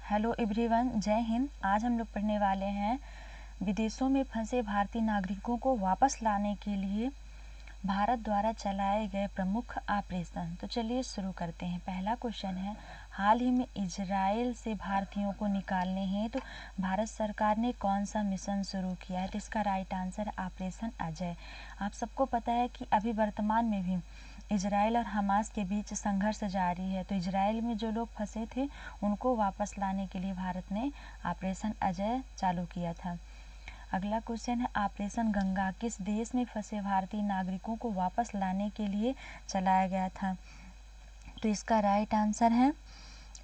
Hello everyone, जय हिंद। आज हम लोग पढ़ने वाले हैं विदेशों में फंसे भारतीय नागरिकों को वापस लाने के लिए भारत द्वारा चलाए गए प्रमुख ऑपरेशन। तो चलिए शुरू करते हैं। पहला क्वेश्चन है, हाल ही में इजराइल से भारतीयों को निकालने हेतु भारत सरकार ने कौन सा मिशन शुरू किया है? तो इसका राइट आंसर है ऑपरेशन अजय। आप सबको पता है कि अभी वर्तमान में भी इजराइल और हमास के बीच संघर्ष जारी है। तो इजराइल में जो लोग फंसे थे उनको वापस लाने के लिए भारत ने ऑपरेशन अजय चालू किया था। अगला क्वेश्चन है, ऑपरेशन गंगा किस देश में फंसे भारतीय नागरिकों को वापस लाने के लिए चलाया गया था? तो इसका राइट आंसर है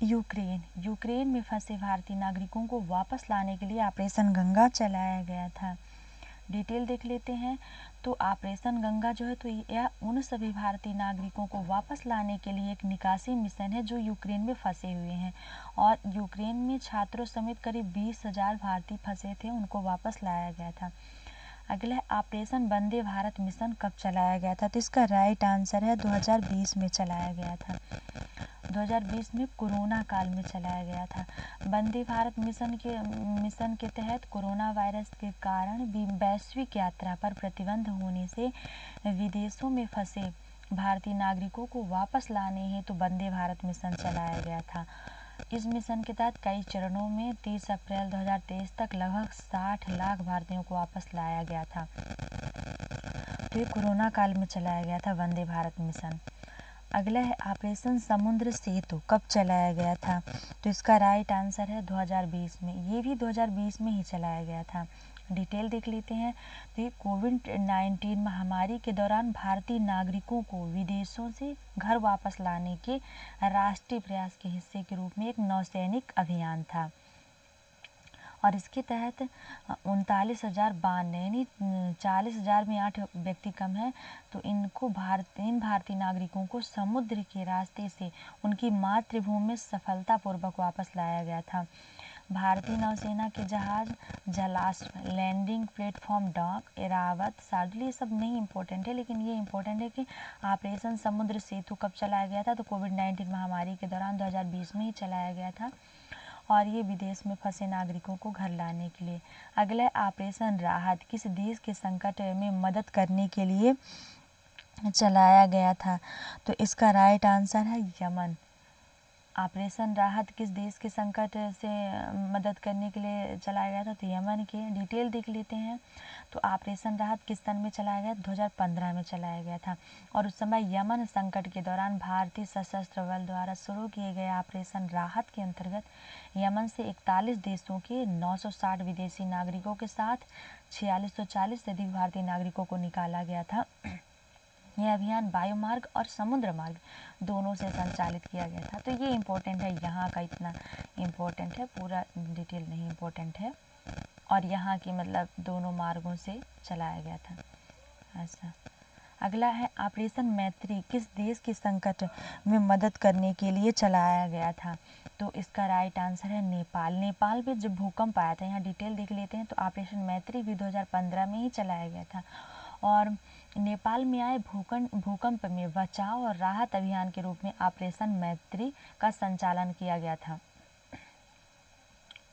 यूक्रेन। यूक्रेन में फंसे भारतीय नागरिकों को वापस लाने के लिए ऑपरेशन गंगा चलाया गया था। डिटेल देख लेते हैं। तो ऑपरेशन गंगा जो है तो यह उन सभी भारतीय नागरिकों को वापस लाने के लिए एक निकासी मिशन है जो यूक्रेन में फंसे हुए हैं। और यूक्रेन में छात्रों समेत करीब 20,000 भारतीय फंसे थे, उनको वापस लाया गया था। अगला है, ऑपरेशन वंदे भारत मिशन कब चलाया गया था? तो इसका राइट आंसर है 2020 में चलाया गया था। 2020 में कोरोना काल में चलाया गया था। वंदे भारत मिशन के तहत कोरोना वायरस के कारण वैश्विक यात्रा पर प्रतिबंध होने से विदेशों में फंसे भारतीय नागरिकों को वापस लाने हेतु वंदे भारत मिशन चलाया गया था। इस मिशन के तहत कई चरणों में 30 अप्रैल 2023 तक लगभग 60 लाख भारतीयों को वापस लाया गया था। तो ये कोरोना काल में चलाया गया था वंदे भारत मिशन। अगला है, ऑपरेशन समुद्र सेतु कब चलाया गया था? तो इसका राइट आंसर है 2020 में। ये भी 2020 में ही चलाया गया था। डिटेल देख लेते हैं। तो ये कोविड-19 महामारी के दौरान भारतीय नागरिकों को विदेशों से घर वापस लाने के राष्ट्रीय प्रयास के हिस्से के रूप में एक नौसैनिक अभियान था। और इसके तहत 39,052 यानी 40,000 में 8 व्यक्ति कम है। तो इन भारतीय नागरिकों को समुद्र के रास्ते से उनकी मातृभूमि में सफलतापूर्वक वापस लाया गया था। भारतीय नौसेना के जहाज Jalashwa, landing platform, dock, Airavat, Shardul, ये सब नहीं इम्पोर्टेंट है, लेकिन ये इम्पोर्टेंट है कि ऑपरेशन समुद्र सेतु कब चलाया गया था? तो कोविड-19 महामारी के दौरान 2020 में ही चलाया गया था और ये विदेश में फंसे नागरिकों को घर लाने के लिए। अगला है, ऑपरेशन राहत किस देश के संकट में मदद करने के लिए चलाया गया था? तो इसका राइट आंसर है यमन। ऑपरेशन राहत किस देश के संकट से मदद करने के लिए चलाया गया था? तो यमन के। डिटेल देख लेते हैं। तो ऑपरेशन राहत किस सन में चलाया गया? 2015 में चलाया गया था। और उस समय यमन संकट के दौरान भारतीय सशस्त्र बल द्वारा शुरू किए गए ऑपरेशन राहत के अंतर्गत यमन से 41 देशों के 960 विदेशी नागरिकों के साथ 4640 से अधिक भारतीय नागरिकों को निकाला गया था। यह अभियान वायुमार्ग और समुद्र मार्ग दोनों से संचालित किया गया था। तो ये इम्पोर्टेंट है, यहाँ का इतना इम्पोर्टेंट है, पूरा डिटेल नहीं इम्पोर्टेंट है। और यहाँ की मतलब दोनों मार्गों से चलाया गया था ऐसा। अगला है, ऑपरेशन मैत्री किस देश के संकट में मदद करने के लिए चलाया गया था? तो इसका राइट आंसर है नेपाल। नेपाल में जब भूकंप आया था, यहाँ डिटेल देख लेते हैं। तो ऑपरेशन मैत्री भी 2015 में ही चलाया गया था और नेपाल में आए भूकंप में बचाव और राहत अभियान के रूप में ऑपरेशन मैत्री का संचालन किया गया था।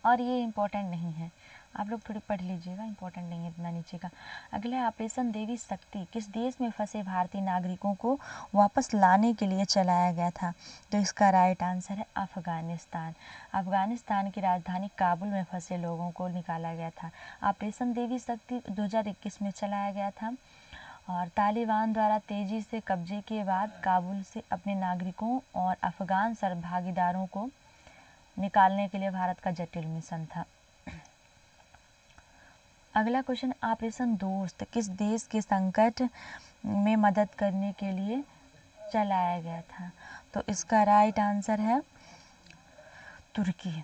और ये इम्पोर्टेंट नहीं है, आप लोग थोड़ी पढ़ लीजिएगा, इम्पोर्टेंट नहीं है इतना नीचे का। अगला है, ऑपरेशन देवी शक्ति किस देश में फंसे भारतीय नागरिकों को वापस लाने के लिए चलाया गया था? तो इसका राइट आंसर है अफगानिस्तान। अफगानिस्तान की राजधानी काबुल में फंसे लोगों को निकाला गया था। ऑपरेशन देवी शक्ति 2021 में चलाया गया था और तालिबान द्वारा तेजी से कब्जे के बाद काबुल से अपने नागरिकों और अफगान भागीदारों को निकालने के लिए भारत का जटिल मिशन था। अगला क्वेश्चन, ऑपरेशन दोस्त किस देश के संकट में मदद करने के लिए चलाया गया था? तो इसका राइट आंसर है तुर्की।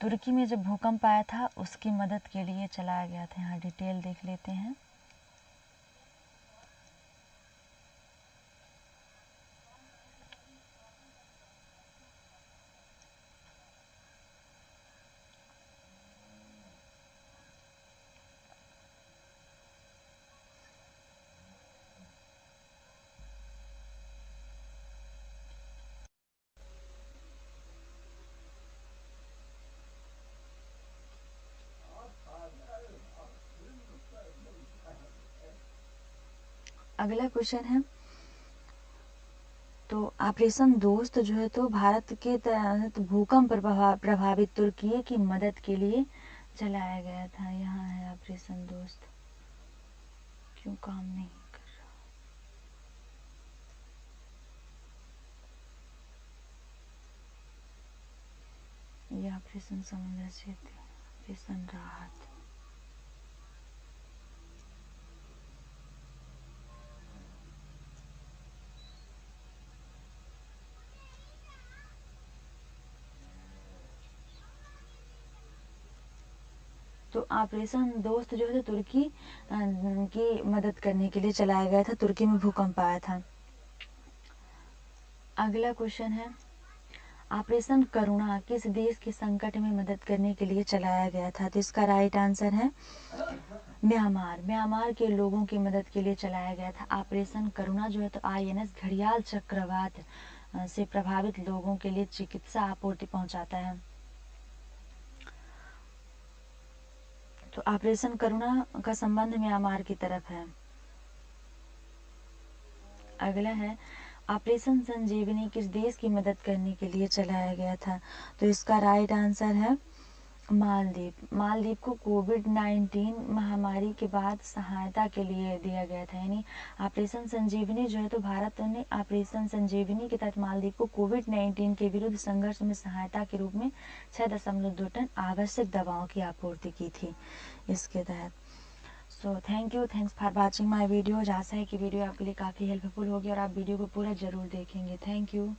तुर्की में जब भूकंप आया था उसकी मदद के लिए चलाया गया था। यहाँ डिटेल देख लेते हैं। अगला क्वेश्चन है, तो ऑपरेशन दोस्त जो है तो भारत के तहत भूकंप प्रभावित तुर्की की मदद के लिए चलाया गया था। यहाँ है ऑपरेशन दोस्त, क्यों काम नहीं कर रहा। यह ऑपरेशन समुद्र क्षेत्र, ऑपरेशन राहत। तो ऑपरेशन दोस्त जो है तुर्की की मदद करने के लिए चलाया गया था। तुर्की में भूकंप आया था। अगला क्वेश्चन है, ऑपरेशन करुणा किस देश के संकट में मदद करने के लिए चलाया गया था। तो इसका राइट आंसर है म्यांमार। म्यांमार के लोगों की मदद के लिए चलाया गया था ऑपरेशन करुणा जो है तो INS घड़ियाल चक्रवात से प्रभावित लोगों के लिए चिकित्सा आपूर्ति पहुंचाता है। तो ऑपरेशन करुणा का संबंध म्यांमार की तरफ है। अगला है, ऑपरेशन संजीवनी किस देश की मदद करने के लिए चलाया गया था। तो इसका राइट आंसर है मालदीव। मालदीव को कोविड-19 महामारी के बाद सहायता के लिए दिया गया था। यानी ऑपरेशन संजीवनी जो है तो भारत ने ऑपरेशन संजीवनी के तहत मालदीव को कोविड-19 के विरुद्ध संघर्ष में सहायता के रूप में 6.2 टन आवश्यक दवाओं की आपूर्ति की थी इसके तहत। So thanks for watching my video. आशा है कि वीडियो आपके लिए काफ़ी हेल्पफुल होगी और आप वीडियो को पूरा ज़रूर देखेंगे। Thank you.